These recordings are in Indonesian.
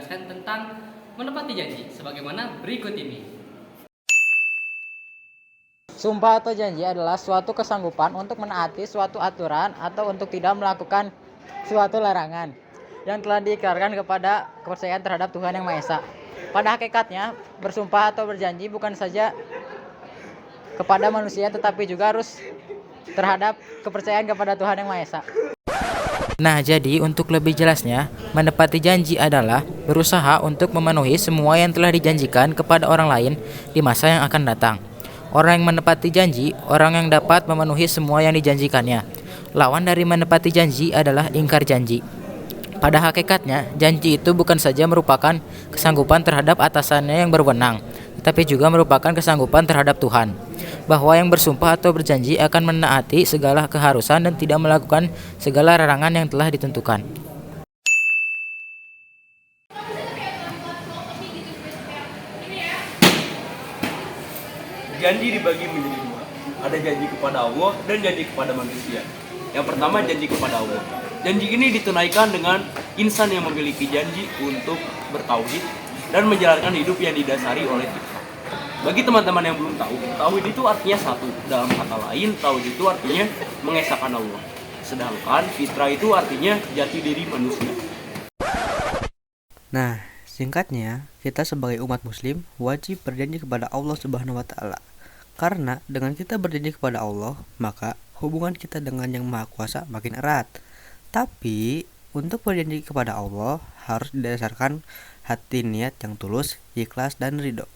menjelaskan tentang menepati janji sebagaimana berikut ini. Sumpah atau janji adalah suatu kesanggupan untuk menaati suatu aturan atau untuk tidak melakukan suatu larangan yang telah diikrarkan kepada kepercayaan terhadap Tuhan Yang Maha Esa. Pada hakikatnya, bersumpah atau berjanji bukan saja kepada manusia tetapi juga harus terhadap kepercayaan kepada Tuhan Yang Maha Esa. Nah, jadi untuk lebih jelasnya, menepati janji adalah berusaha untuk memenuhi semua yang telah dijanjikan kepada orang lain di masa yang akan datang. Orang yang menepati janji, orang yang dapat memenuhi semua yang dijanjikannya. Lawan dari menepati janji adalah ingkar janji. Pada hakikatnya, janji itu bukan saja merupakan kesanggupan terhadap atasannya yang berwenang, tetapi juga merupakan kesanggupan terhadap Tuhan, bahwa yang bersumpah atau berjanji akan menaati segala keharusan dan tidak melakukan segala larangan yang telah ditentukan. Janji dibagi menjadi dua. Ada janji kepada Allah dan janji kepada manusia. Yang pertama janji kepada Allah. Janji ini ditunaikan dengan insan yang memiliki janji untuk bertauhid dan menjalankan hidup yang didasari oleh fitrah. Bagi teman-teman yang belum tahu, tauhid itu artinya satu. Dalam kata lain, tauhid itu artinya mengesahkan Allah. Sedangkan fitrah itu artinya jati diri manusia. Nah, singkatnya, kita sebagai umat muslim wajib berjanji kepada Allah Subhanahu wa taala. Karena dengan kita berjanji kepada Allah, maka hubungan kita dengan Yang Maha Kuasa makin erat. Tapi, untuk berjanji kepada Allah harus didasarkan hati niat yang tulus, ikhlas dan ridho.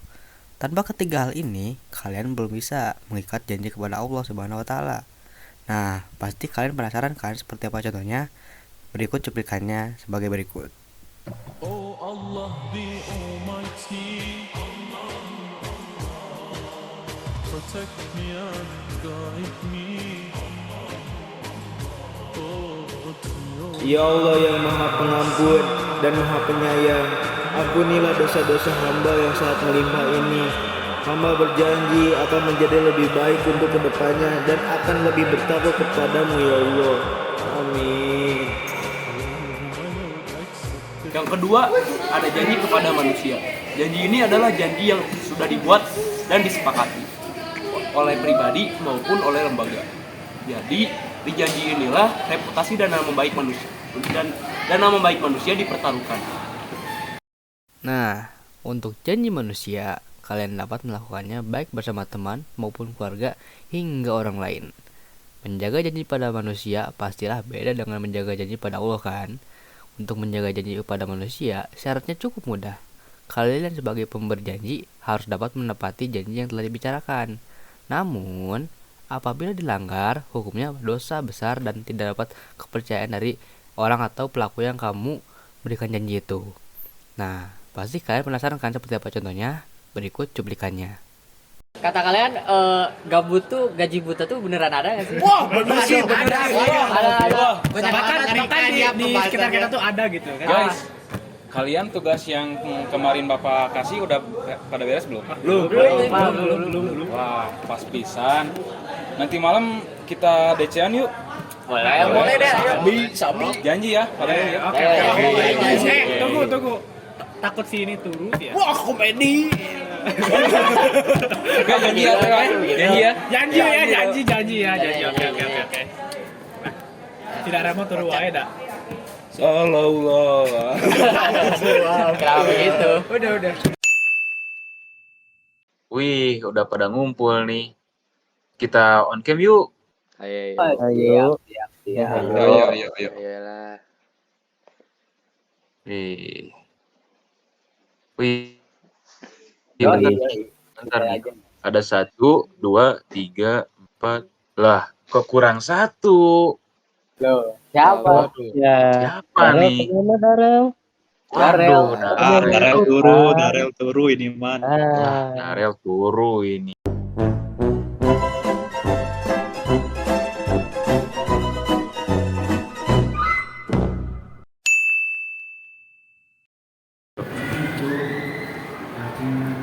Tanpa ketiga hal ini, kalian belum bisa mengikat janji kepada Allah Subhanahu wa taala. Nah, pasti kalian penasaran kan seperti apa contohnya? Berikut cuplikannya sebagai berikut. Oh Allah the Almighty, protect me and guide me. Ya Allah yang Maha Pengampun dan Maha Penyayang, ampunilah dosa-dosa hamba yang sangat melimpah ini. Hamba berjanji akan menjadi lebih baik untuk kedepannya dan akan lebih bertakwa kepadamu ya Allah. Amin. Yang kedua, ada janji kepada manusia. Janji ini adalah janji yang sudah dibuat dan disepakati oleh pribadi maupun oleh lembaga. Jadi, di janji inilah reputasi dan nama baik manusia dan nama baik manusia dipertaruhkan. Nah, untuk janji manusia, kalian dapat melakukannya baik bersama teman maupun keluarga hingga orang lain. Menjaga janji pada manusia pastilah beda dengan menjaga janji pada Allah kan? Untuk menjaga janji kepada manusia, syaratnya cukup mudah. Kalian sebagai pemberi janji harus dapat menepati janji yang telah dibicarakan. Namun, apabila dilanggar, hukumnya dosa besar dan tidak dapat kepercayaan dari orang atau pelaku yang kamu berikan janji itu. Nah, pasti kalian penasaran kan seperti apa contohnya? Berikut cuplikannya. Kata kalian gabut tuh gaji buta tuh beneran ada nggak sih? Wah, bener sih, bener sih. Ada. Bahkan di sekitar kita tuh ada gitu kan. Guys, kalian tugas yang kemarin Bapak kasih udah pada beres belum? Belum. Wah, pas pisan. Nanti malam kita DC-an yuk. Boleh deh. Sabi. Janji ya, pada ya. Oke. Tunggu. Takut si ini turun ya. Wah, komedi. Oke, janji ya. Janji ya. Oke. Nah, tidak remote turun wae dah. Sallallahu. Kenapa begitu? Udah. Wih, udah pada ngumpul nih. Kita on cam yuk. Ayo. Ayolah. Wih. Bentar nih. Ada 1, 2, 3, 4. Lah, kok kurang 1? Siapa? Siapa nih? Darel turu ini man. Darel turu ini.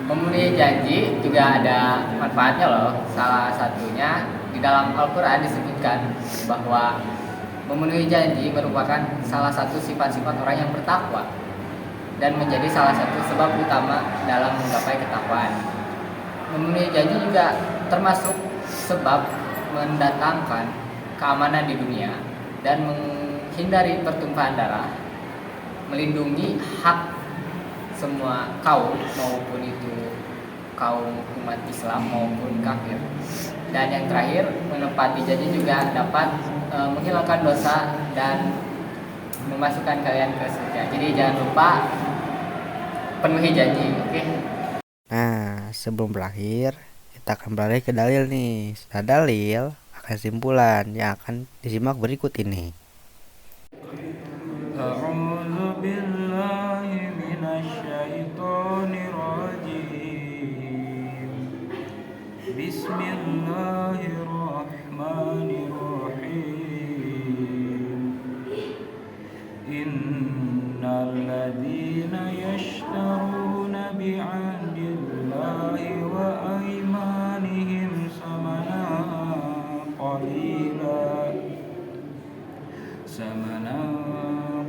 Memenuhi janji juga ada manfaatnya loh. Salah satunya di dalam Al-Quran disebutkan bahwa memenuhi janji merupakan salah satu sifat-sifat orang yang bertakwa. dan menjadi salah satu sebab utama dalam menggapai ketakwaan. Memenuhi janji juga termasuk sebab mendatangkan keamanan di dunia dan menghindari pertumpahan darah, melindungi hak semua kaum, maupun itu kaum umat Islam maupun kafir. Dan yang terakhir, menepati janji juga dapat menghilangkan dosa dan memasukkan kalian ke surga. Jadi jangan lupa penuhi janji, oke? Nah, sebelum berakhir, kita akan beralih ke dalil nih. Setelah dalil, akan simpulan yang akan disimak berikut ini. A'udzu billahi minasyaitonir rajim. Bismillahirrahmanirrahim. Innal ladzina yashtaruna bi'ahdillahi wa aymanihim samanan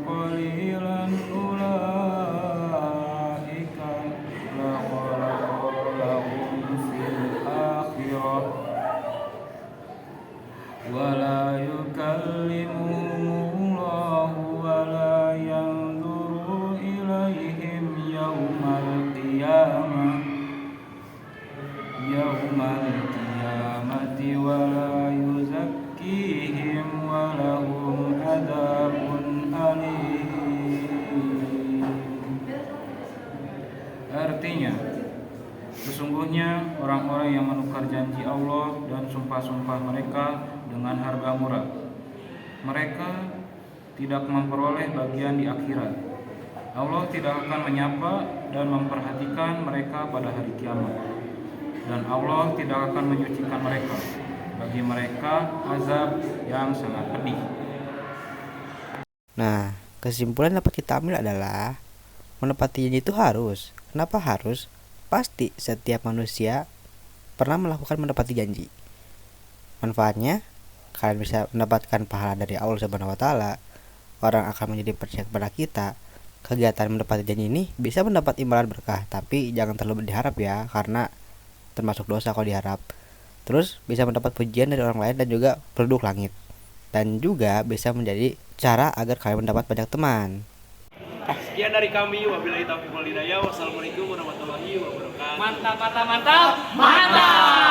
qalilan ulaika lahum fil akhirah wa la yukallimuhumullahu wa la yanzuru ilaihim yaumal qiyamati wa la yuzakkihim wa lahum adzabun alim. Artinya, sesungguhnya orang-orang yang menukar janji Allah dan sumpah-sumpah mereka dengan harga murah, mereka tidak memperoleh bagian di akhirat. Allah tidak akan menyapa dan memperhatikan mereka pada hari kiamat, dan Allah tidak akan menyucikan mereka. Bagi mereka azab yang sangat pedih. Nah, kesimpulan dapat kita ambil adalah menepati janji itu harus. Kenapa harus? Pasti setiap manusia pernah melakukan menepati janji. Manfaatnya, kalian bisa mendapatkan pahala dari Allah Subhanahu wa taala. Orang akan menjadi percaya kepada kita. Kegiatan menepati janji ini bisa mendapat imbalan berkah, tapi jangan terlalu diharap ya, karena termasuk dosa kalau diharap. Terus bisa mendapat pujian dari orang lain dan juga penduduk langit. Dan juga bisa menjadi cara agar kalian mendapat banyak teman. Sekian dari kami, wabillahi taufiq wal hidayah. Wassalamualaikum warahmatullahi wabarakatuh. Mantap, mantap, mantap, mantap.